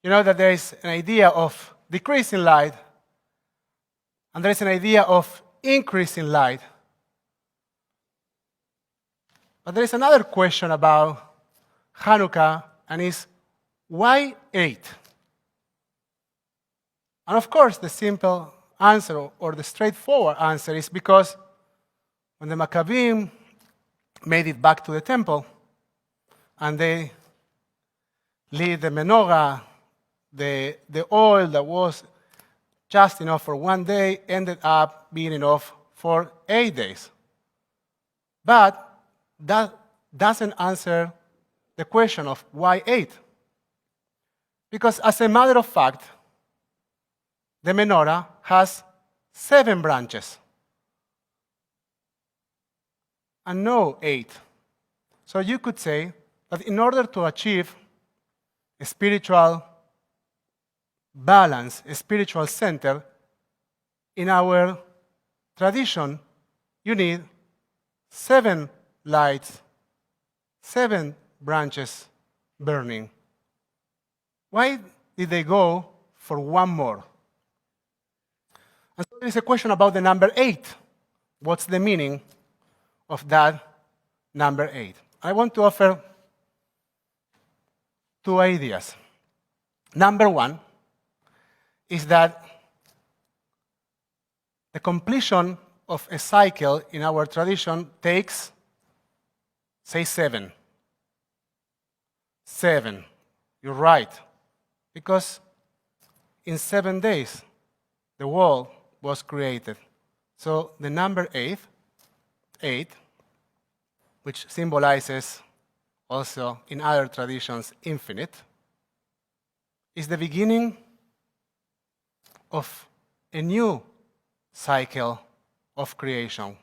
You know that there is an idea of decreasing light, and there is an idea of increasing light. But there is another question about Hanukkah, and is why 8? And of course, the simple answer, or the straightforward answer, is because when the Maccabees made it back to the temple, and they lit the menorah, the oil that was just enough for one day ended up being enough for 8 days. But that doesn't answer the question of why 8. Because as a matter of fact, the menorah has 7 branches and no 8. So you could say that in order to achieve a spiritual balance, a spiritual center, in our tradition, you need 7 lights, 7 branches burning. Why did they go for one more? And so there is a question about the number 8. What's the meaning of that number 8? I want to offer 2 ideas. Number 1 is that the completion of a cycle in our tradition takes, say, 7. 7. You're right. Because in 7 days, the world was created. So the number 8, which symbolizes also in other traditions infinite, is the beginning of a new cycle of creation.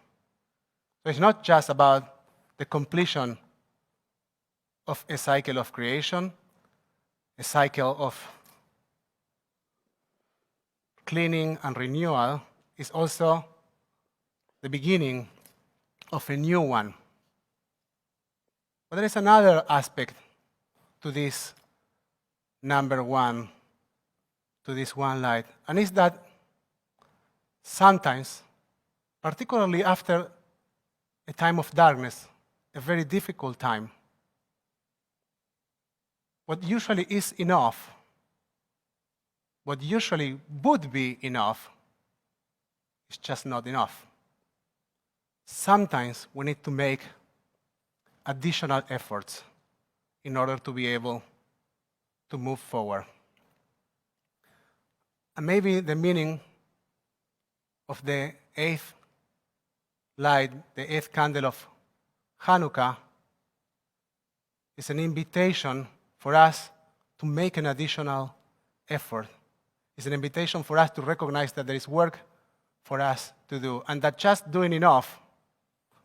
So it's not just about the completion of a cycle of creation, a cycle of cleaning and renewal, is also the beginning of a new one. But there is another aspect to this number 1, to this one light, and it's that sometimes, particularly after a time of darkness, a very difficult time, what usually is enough, what usually would be enough, is just not enough. Sometimes we need to make additional efforts in order to be able to move forward. And maybe the meaning of the 8th light, the 8th candle of Hanukkah, is an invitation for us to make an additional effort. It's an invitation for us to recognize that there is work for us to do, and that just doing enough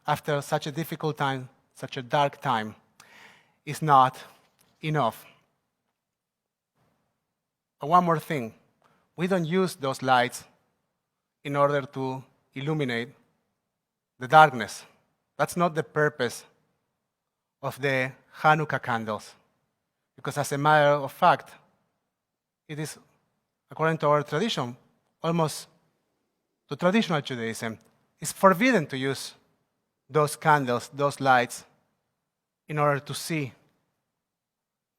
after such a difficult time, such a dark time, is not enough. But one more thing, we don't use those lights in order to illuminate the darkness. That's not the purpose of the Hanukkah candles. Because as a matter of fact, it is, according to our tradition, almost to traditional Judaism, it's forbidden to use those candles, those lights, in order to see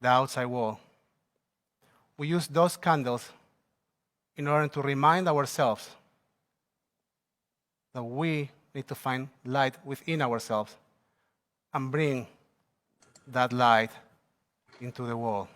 the outside world. We use those candles in order to remind ourselves that we need to find light within ourselves and bring that light into the world.